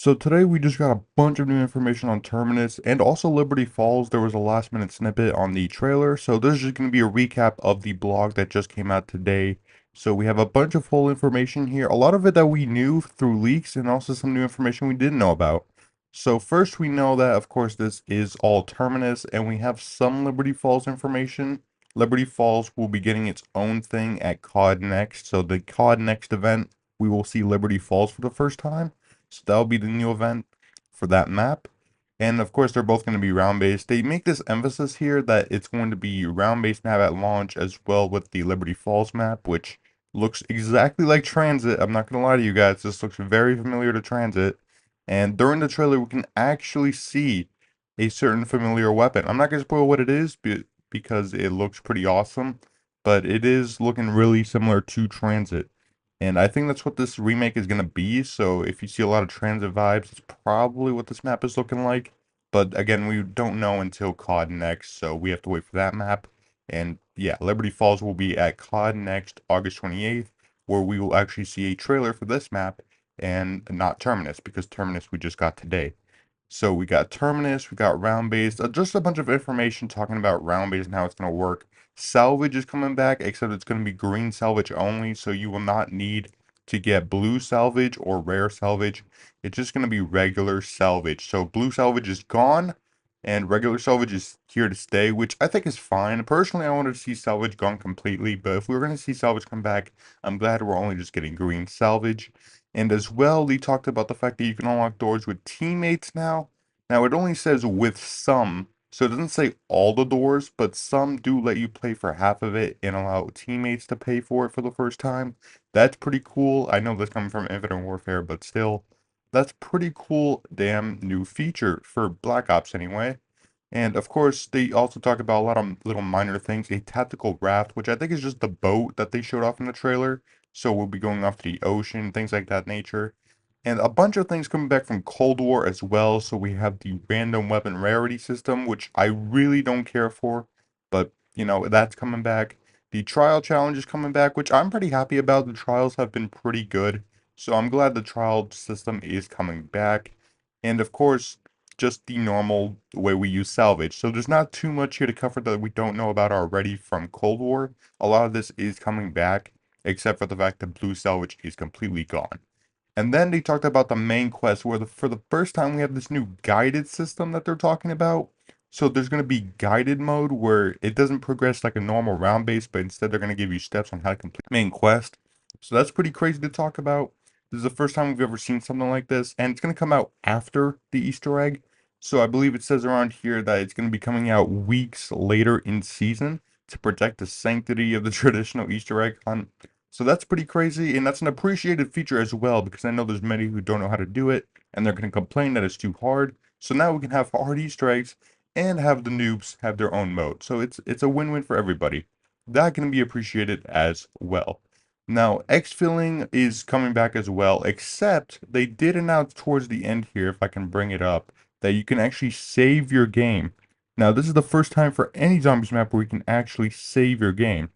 So today we just got a bunch of new information on Terminus and also Liberty Falls. There was a last minute snippet on the trailer. So this is just going to be a recap of the blog that just came out today. So we have a bunch of full information here. A lot of it that we knew through leaks and also some new information we didn't know about. So first we know that of course this is all Terminus and we have some Liberty Falls information. Liberty Falls will be getting its own thing at COD Next. So the COD Next event, we will see Liberty Falls for the first time. So that'll be the new event for that map. And of course, they're both going to be round based. They make this emphasis here that it's going to be round based map at launch as well with the Liberty Falls map, which looks exactly like Transit. I'm not going to lie to you guys. This looks very familiar to Transit. And during the trailer, we can actually see a certain familiar weapon. I'm not going to spoil what it is because it looks pretty awesome, but it is looking really similar to Transit. And I think that's what this remake is going to be. So if you see a lot of transit vibes, it's probably what this map is looking like. But again, we don't know until COD Next, so we have to wait for that map. And yeah, Liberty Falls will be at COD Next August 28th, where we will actually see a trailer for this map and not Terminus, because Terminus we just got today. So we got Terminus, we got round based, just a bunch of information talking about round based and how it's going to work. Salvage is coming back, except it's going to be green salvage only, so you will not need to get blue salvage or rare salvage. It's just going to be regular salvage. So blue salvage is gone, and regular salvage is here to stay, which I think is fine. Personally, I wanted to see salvage gone completely, but if we were going to see salvage come back, I'm glad we're only just getting green salvage. And as well, they talked about the fact that you can unlock doors with teammates now. Now, it only says with some, so it doesn't say all the doors, but some do let you play for half of it and allow teammates to pay for it for the first time. That's pretty cool. I know that's coming from Infinite Warfare, but still, that's pretty cool damn new feature for Black Ops anyway. And of course, they also talk about a lot of little minor things. A tactical raft, which I think is just the boat that they showed off in the trailer. So we'll be going off to the ocean, things like that nature. And a bunch of things coming back from Cold War as well. So we have the random weapon rarity system, which I really don't care for. But, you know, that's coming back. The trial challenge is coming back, which I'm pretty happy about. The trials have been pretty good. So I'm glad the trial system is coming back. And of course, just the normal way we use salvage. So there's not too much here to cover that we don't know about already from Cold War. A lot of this is coming back, except for the fact that blue salvage is completely gone. And then they talked about the main quest, where for the first time we have this new guided system that they're talking about. So there's going to be guided mode where it doesn't progress like a normal round base, but instead they're going to give you steps on how to complete the main quest. So that's pretty crazy to talk about. This is the first time we've ever seen something like this, and it's going to come out after the Easter egg. So I believe it says around here that it's going to be coming out weeks later in season to protect the sanctity of the traditional Easter egg hunt. So that's pretty crazy, and that's an appreciated feature as well, because I know there's many who don't know how to do it, and they're going to complain that it's too hard. So now we can have hard Easter eggs and have the noobs have their own mode. So it's a win-win for everybody. That can be appreciated as well. Now, exfilling is coming back as well, except they did announce towards the end here, if I can bring it up, that you can actually save your game. Now, this is the first time for any zombies map where you can actually save your game.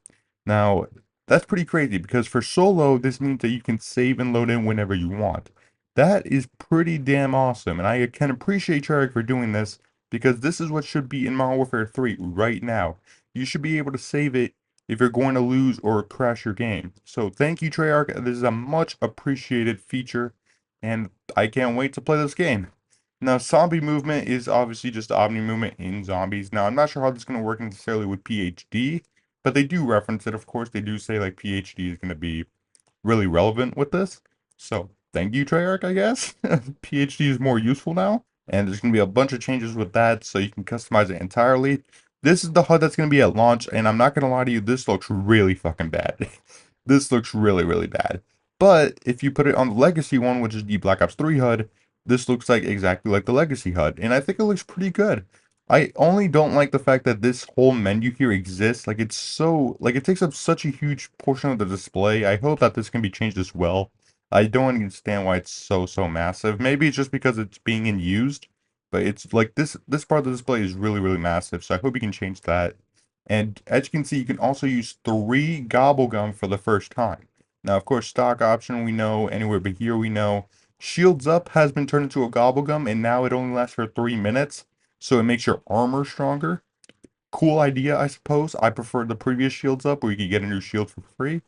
Now, that's pretty crazy because for solo, this means that you can save and load in whenever you want. That is pretty damn awesome, and I can appreciate Treyarch for doing this because this is what should be in Modern Warfare 3 right now. You should be able to save it if you're going to lose or crash your game. So thank you, Treyarch. This is a much appreciated feature, and I can't wait to play this game. Now, zombie movement is obviously just omni movement in zombies. Now, I'm not sure how this is going to work necessarily with PhD, but they do reference it. Of course, they do say like PhD is going to be really relevant with this. So thank you, Treyarch, I guess. PhD is more useful now. And there's going to be a bunch of changes with that, so you can customize it entirely. This is the HUD that's going to be at launch, and I'm not going to lie to you, this looks really fucking bad. This looks really, really bad. But if you put it on the Legacy one, which is the Black Ops 3 HUD, this looks like exactly like the Legacy HUD, and I think it looks pretty good. I only don't like the fact that this whole menu here exists. Like, it's so, like, it takes up such a huge portion of the display. I hope that this can be changed as well. I don't understand why it's so massive. Maybe it's just because it's being in used, but it's like this part of the display is really, really massive. So I hope you can change that. And as you can see, you can also use 3 gobble gum for the first time. Now, of course, stock option we know, anywhere but here we know. Shields Up has been turned into a Gobblegum, and now it only lasts for 3 minutes, so it makes your armor stronger. Cool idea, I suppose. I prefer the previous Shields Up where you could get a new shield for free,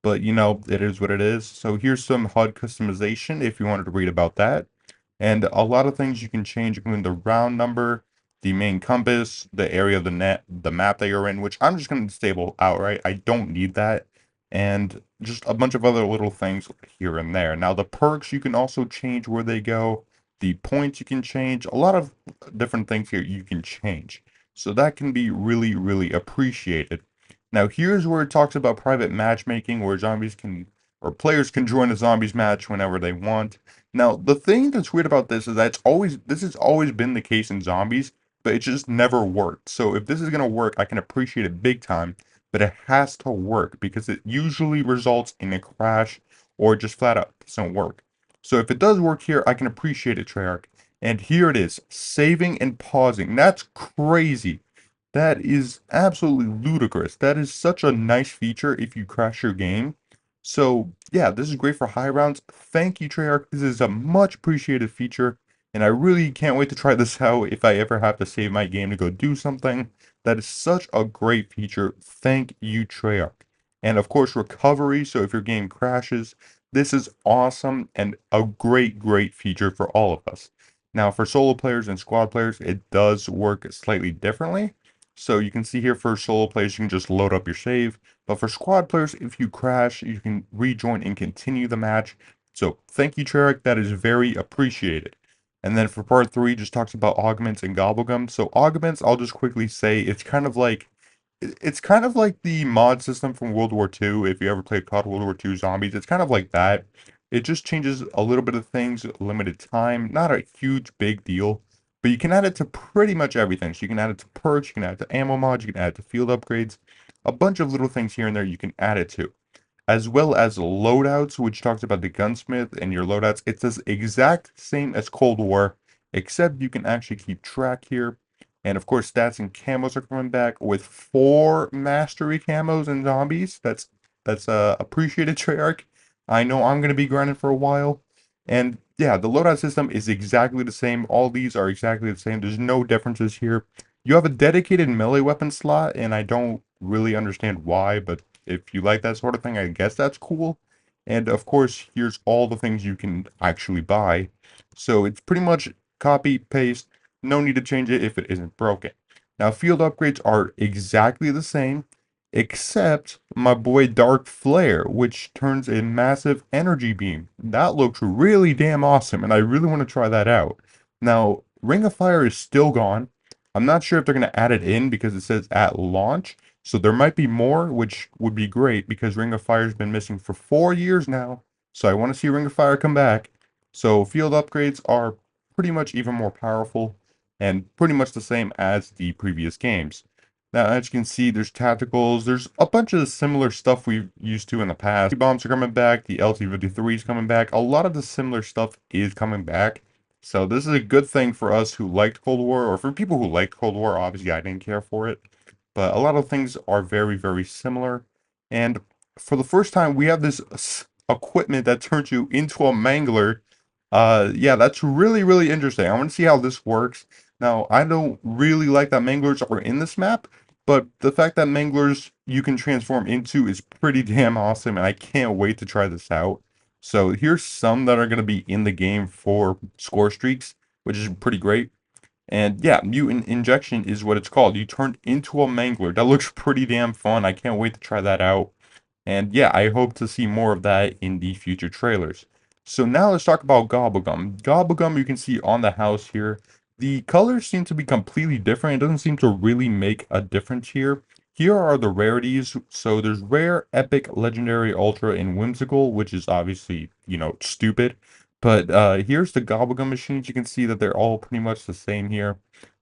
but you know, it is what it is. So here's some HUD customization if you wanted to read about that. And a lot of things you can change, including the round number, the main compass, the area of the net, the map that you're in, which I'm just going to disable outright. I don't need that. And just a bunch of other little things here and there. Now, the perks, you can also change where they go. The points you can change. A lot of different things here you can change. So that can be really, really appreciated. Now, here's where it talks about private matchmaking, where zombies can, or players can join a zombies match whenever they want. Now, the thing that's weird about this is that this has always been the case in zombies, but it just never worked. So if this is gonna work, I can appreciate it big time, but it has to work because it usually results in a crash or just flat out doesn't work. So if it does work here, I can appreciate it, Treyarch. And here it is, saving and pausing. That's crazy. That is absolutely ludicrous. That is such a nice feature if you crash your game. So yeah, this is great for high rounds. Thank you, Treyarch. This is a much appreciated feature, and I really can't wait to try this out if I ever have to save my game to go do something. That is such a great feature. Thank you, Treyarch. And of course, recovery. So if your game crashes, this is awesome and a great, great feature for all of us. Now, for solo players and squad players, it does work slightly differently. So you can see here for solo players, you can just load up your save. But for squad players, if you crash, you can rejoin and continue the match. So thank you, Treyarch. That is very appreciated. And then for part 3, just talks about augments and gobblegum. So augments, I'll just quickly say it's kind of like the mod system from World War II. If you ever played COD World War II Zombies, it's kind of like that. It just changes a little bit of things, limited time, not a huge big deal. But you can add it to pretty much everything. So you can add it to perks, you can add it to ammo mods, you can add it to field upgrades, a bunch of little things here and there you can add it to. As well as loadouts, which talks about the gunsmith and your loadouts. It's the exact same as Cold War, except you can actually keep track here. And of course, stats and camos are coming back with 4 mastery camos and zombies. That's appreciated, Treyarch. I know I'm gonna be grinding for a while. And yeah, the loadout system is exactly the same. All these are exactly the same. There's no differences here. You have a dedicated melee weapon slot, and I don't really understand why, but if you like that sort of thing, I guess that's cool. And of course, here's all the things you can actually buy. So it's pretty much copy, paste, no need to change it if it isn't broken. Now, field upgrades are exactly the same, except my boy Dark Flare, which turns a massive energy beam. That looks really damn awesome, and I really want to try that out. Now, Ring of Fire is still gone. I'm not sure if they're going to add it in because it says at launch. So there might be more, which would be great because Ring of Fire's been missing for 4 years now. So I want to see Ring of Fire come back. So field upgrades are pretty much even more powerful and pretty much the same as the previous games. Now, as you can see, there's tacticals. There's a bunch of similar stuff we've used to in the past. Bombs are coming back. The LT-53 is coming back. A lot of the similar stuff is coming back. So this is a good thing for us who liked Cold War, or for people who liked Cold War. Obviously, I didn't care for it. But a lot of things are very, very similar. And for the first time, we have this equipment that turns you into a mangler. Yeah, that's really, really interesting. I want to see how this works. Now, I don't really like that manglers are in this map, but the fact that manglers you can transform into is pretty damn awesome, and I can't wait to try this out. So here's some that are going to be in the game for score streaks, which is pretty great. And yeah, mutant injection is what it's called. You turn into a mangler. That looks pretty damn fun. I can't wait to try that out. And yeah, I hope to see more of that in the future trailers. So now let's talk about Gobblegum. Gobblegum you can see on the house here. The colors seem to be completely different. It doesn't seem to really make a difference here. Here are the rarities. So there's rare, epic, legendary, ultra, and whimsical, which is obviously, you know, stupid. But here's the Gobblegum machines. You can see that they're all pretty much the same here.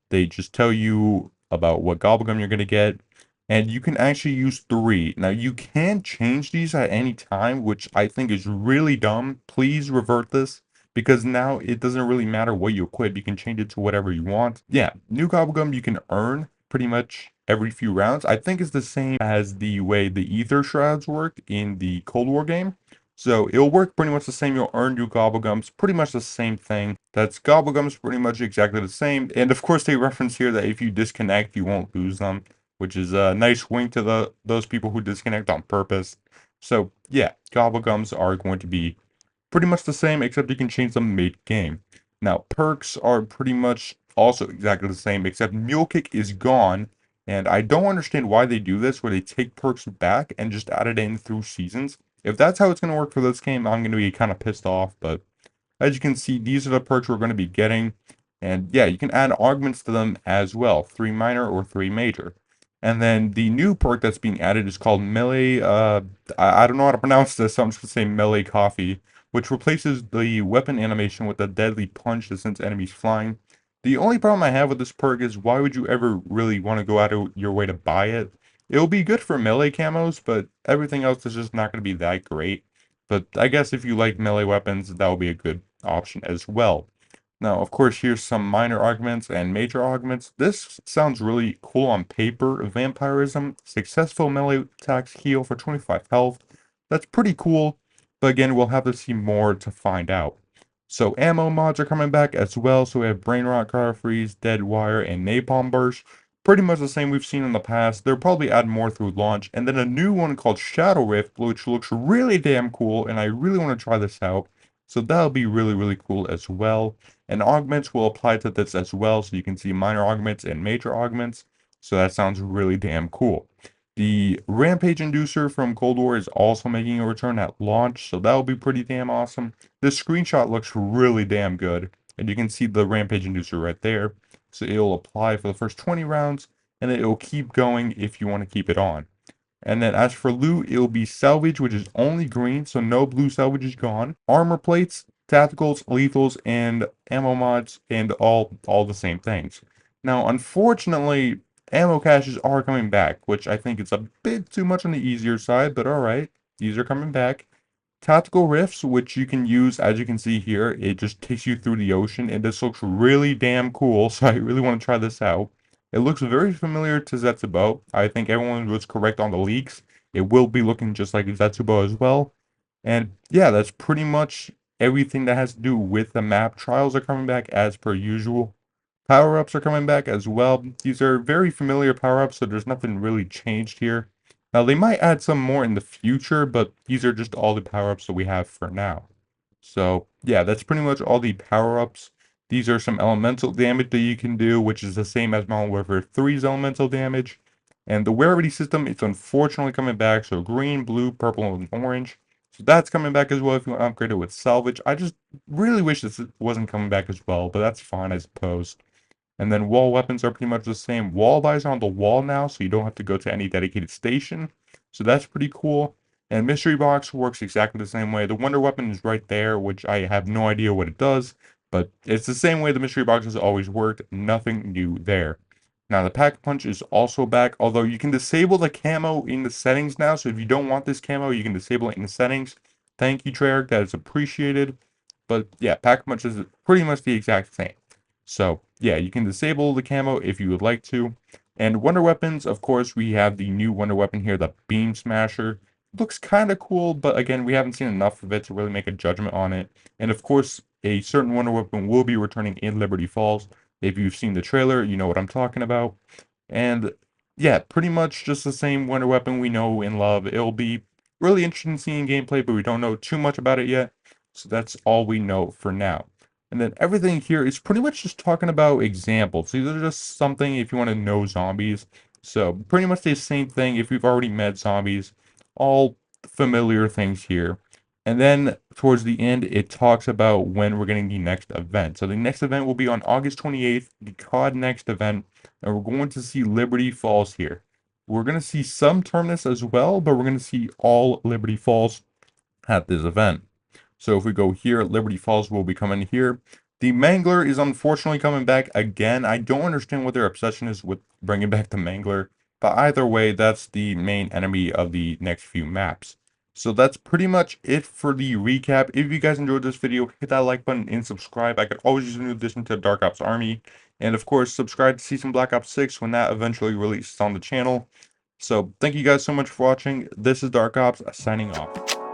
They just tell you about what Gobblegum you're going to get. And you can actually use 3. Now, you can change these at any time, which I think is really dumb. Please revert this, because now it doesn't really matter what you equip. You can change it to whatever you want. Yeah, new Gobblegum you can earn pretty much every few rounds. I think it's the same as the way the Ether Shrouds worked in the Cold War game. So it'll work pretty much the same. You'll earn new Gobblegums, pretty much the same thing. That's Gobblegums pretty much exactly the same. And of course they reference here that if you disconnect, you won't lose them, which is a nice wink to those people who disconnect on purpose. So yeah, Gobblegums are going to be pretty much the same, except you can change them mid-game. Now, perks are pretty much also exactly the same, except Mule Kick is gone, and I don't understand why they do this, where they take perks back and just add it in through seasons. If that's how it's going to work for this game, I'm going to be kind of pissed off, but as you can see, these are the perks we're going to be getting. And yeah, you can add augments to them as well, 3 minor or 3 major. And then the new perk that's being added is called Melee, I don't know how to pronounce this, so I'm just going to say Melee Coffee, which replaces the weapon animation with a deadly punch that sends enemies flying. The only problem I have with this perk is why would you ever really want to go out of your way to buy it? It'll be good for melee camos, but everything else is just not going to be that great. But I guess if you like melee weapons, that will be a good option as well. Now, of course, here's some minor augments and major augments. This sounds really cool on paper. Vampirism, successful melee attacks heal for 25 health. That's pretty cool, but again, we'll have to see more to find out. So ammo mods are coming back as well. So we have Brain Rot, Cryo Freeze, Dead Wire, and Napalm Burst. Pretty much the same we've seen in the past. They'll probably add more through launch. And then a new one called Shadow Rift, which looks really damn cool, and I really want to try this out. So that'll be really, really cool as well. And augments will apply to this as well, so you can see minor augments and major augments. So that sounds really damn cool. The Rampage Inducer from Cold War is also making a return at launch, so that'll be pretty damn awesome. This screenshot looks really damn good, and you can see the Rampage Inducer right there. So it'll apply for the first 20 rounds, and then it'll keep going if you want to keep it on. And then as for loot, it'll be salvage, which is only green, so no blue salvage is gone. Armor plates, tacticals, lethals, and ammo mods, and all the same things. Now, unfortunately, ammo caches are coming back, which I think is a bit too much on the easier side, but alright, these are coming back. Tactical rifts, which you can use, as you can see here, it just takes you through the ocean, and this looks really damn cool, so I really want to try this out. It looks very familiar to Zetsubo. I think everyone was correct on the leaks. It will be looking just like Zetsubo as well. And yeah, that's pretty much everything that has to do with the map. Trials are coming back as per usual. Power-ups are coming back as well. These are very familiar power-ups, so there's nothing really changed here. Now, they might add some more in the future, but these are just all the power-ups that we have for now. So, yeah, that's pretty much all the power-ups. These are some elemental damage that you can do, which is the same as Modern Warfare 3's elemental damage. And the rarity system, it's unfortunately coming back, so green, blue, purple, and orange. So that's coming back as well if you want to upgrade it with salvage. I just really wish this wasn't coming back as well, but that's fine, I suppose. And then wall weapons are pretty much the same. Wall buys are on the wall now, so you don't have to go to any dedicated station. So that's pretty cool. And mystery box works exactly the same way. The wonder weapon is right there, which I have no idea what it does, but it's the same way the mystery box has always worked. Nothing new there. Now the pack punch is also back, although you can disable the camo in the settings now. So if you don't want this camo, you can disable it in the settings. Thank you, Treyarch. That is appreciated. But yeah, pack punch is pretty much the exact same. So yeah, you can disable the camo if you would like to. And wonder weapons, of course, we have the new wonder weapon here, the Beam Smasher. Looks kind of cool, but again, we haven't seen enough of it to really make a judgment on it. And of course, a certain wonder weapon will be returning in Liberty Falls. If you've seen the trailer, you know what I'm talking about. And yeah, pretty much just the same wonder weapon we know and love. It'll be really interesting seeing gameplay, but we don't know too much about it yet. So that's all we know for now. And then everything here is pretty much just talking about examples. These are just something if you want to know zombies. So pretty much the same thing if you've already met zombies. All familiar things here. And then towards the end, it talks about when we're getting the next event. So the next event will be on August 28th, the COD Next event. And we're going to see Liberty Falls here. We're going to see some Terminus as well, but we're going to see all Liberty Falls at this event. So if we go here, Liberty Falls will be coming here. The Mangler is unfortunately coming back again. I don't understand what their obsession is with bringing back the Mangler, but either way, that's the main enemy of the next few maps. So that's pretty much it for the recap. If you guys enjoyed this video, hit that like button and subscribe. I could always use a new addition to Dark Ops Army. And of course, subscribe to see some Black Ops 6 when that eventually releases on the channel. So thank you guys so much for watching. This is Dark Ops signing off.